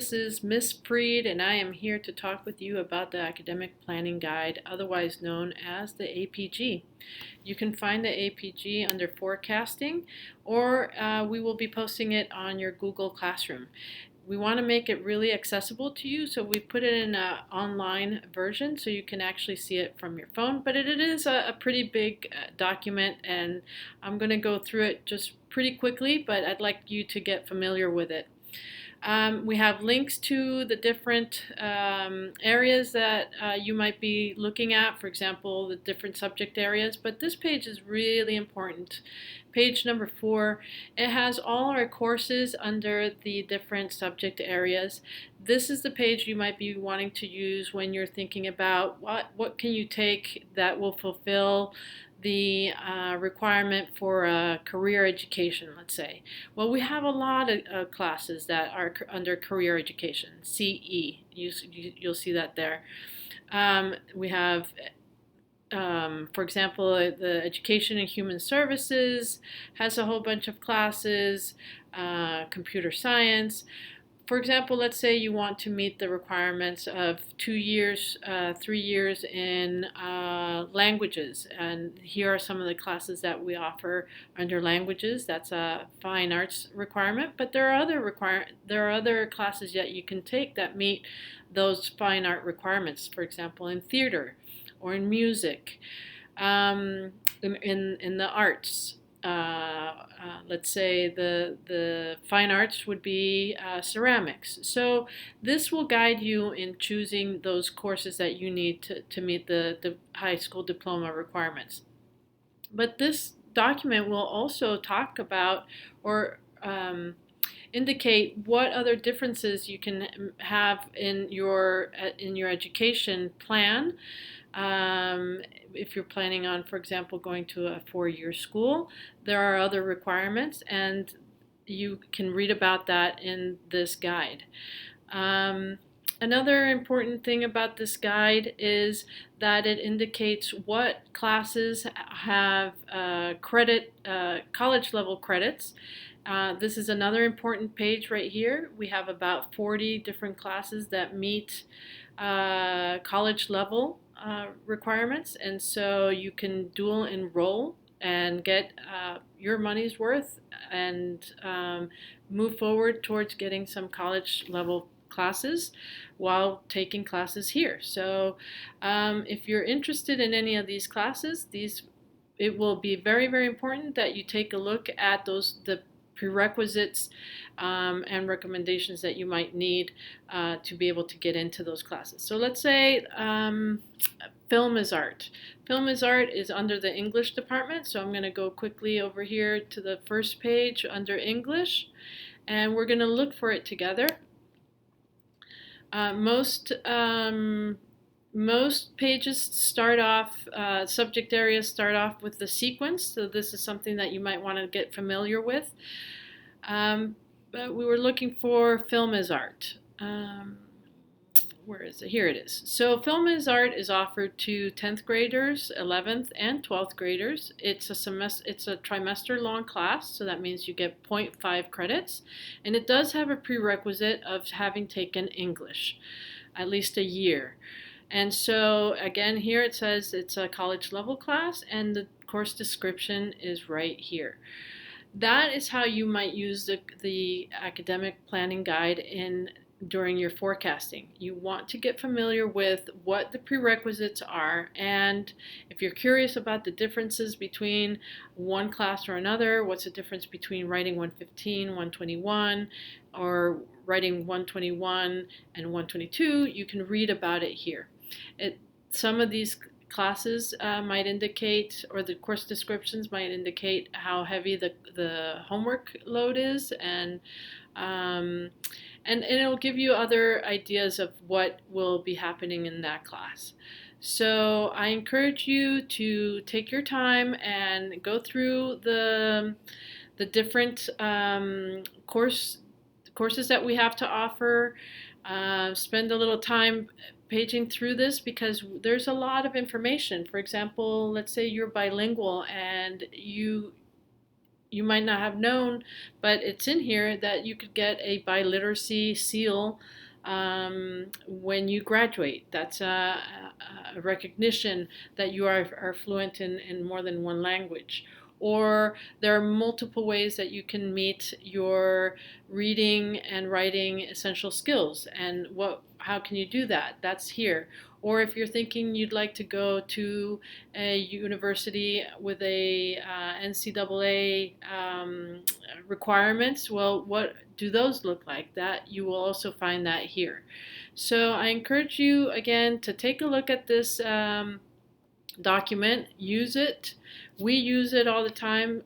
This is Miss Freed, and I am here to talk with you about the Academic Planning Guide, otherwise known as the APG. You can find the APG under Forecasting, or we will be posting it on your Google Classroom. We want to make it really accessible to you, so we put it in an online version so you can actually see it from your phone. But it is a pretty big document, and I'm going to go through it just pretty quickly, but I'd like you to get familiar with it. We have links to the different areas that you might be looking at, for example, the different subject areas, but this page is really important. Page number 4, it has all our courses under the different subject areas. This is the page you might be wanting to use when you're thinking about what can you take that will fulfill the requirement for career education, let's say. Well, we have a lot of classes that are under career education, CE. You'll see that there. We have, for example, the Education and Human Services has a whole bunch of classes, computer science. For example, let's say you want to meet the requirements of 2 years, 3 years in languages, and here are some of the classes that we offer under languages. That's a fine arts requirement, but there are other classes that you can take that meet those fine art requirements. For example, in theater or in music, in the arts. Let's say the fine arts would be ceramics. So this will guide you in choosing those courses that you need to meet the high school diploma requirements. But this document will also talk about or indicate what other differences you can have in your education plan. If you're planning on, for example, going to a 4-year school, there are other requirements, and you can read about that in this guide. Another important thing about this guide is that it indicates what classes have college level credits. This is another important page right here. We have about 40 different classes that meet college level requirements, and so you can dual enroll and get your money's worth and move forward towards getting some college level classes while taking classes here. So if you're interested in any of these classes, it will be very, very important that you take a look at the prerequisites and recommendations that you might need to be able to get into those classes. So let's say film is art. Film is art is under the English department, so I'm going to go quickly over here to the first page under English, and we're going to look for it together. Most pages start off, subject areas start off with the sequence, so this is something that you might want to get familiar with. But we were looking for film as art. Where is it? Here it is. So film as art is offered to 10th graders, 11th, and 12th graders. It's a trimester long class, so that means you get 0.5 credits, and it does have a prerequisite of having taken English, at least a year. And so again, here it says it's a college level class, and the course description is right here. That is how you might use the academic planning guide during your forecasting. You want to get familiar with what the prerequisites are, and if you're curious about the differences between one class or another, what's the difference between writing 115, 121, or writing 121 and 122, you can read about it here. Some of these classes might indicate, or the course descriptions might indicate how heavy the homework load is, and it'll give you other ideas of what will be happening in that class. So I encourage you to take your time and go through the different courses that we have to offer. Spend a little time paging through this because there's a lot of information. For example, let's say you're bilingual and you might not have known, but it's in here that you could get a biliteracy seal when you graduate. That's a recognition that you are fluent in more than one language. Or there are multiple ways that you can meet your reading and writing essential skills. And how can you do that? That's here. Or if you're thinking you'd like to go to a university with a NCAA requirements, well, what do those look like? That you will also find that here. So I encourage you again to take a look at this document, use it. We use it all the time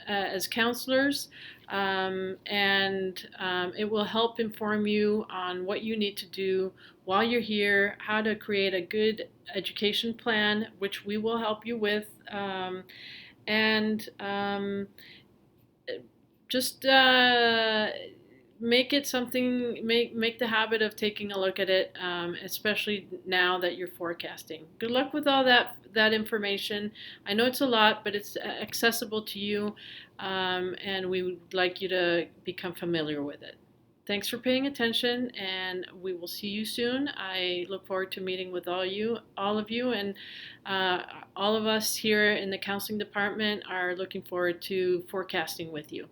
as counselors, and it will help inform you on what you need to do while you're here, how to create a good education plan, which we will help you with, and just make it something, make the habit of taking a look at it, especially now that you're forecasting. Good luck with all that information. I know it's a lot, but it's accessible to you, and we would like you to become familiar with it. Thanks for paying attention, and we will see you soon. I look forward to meeting with all of you, and all of us here in the counseling department are looking forward to forecasting with you.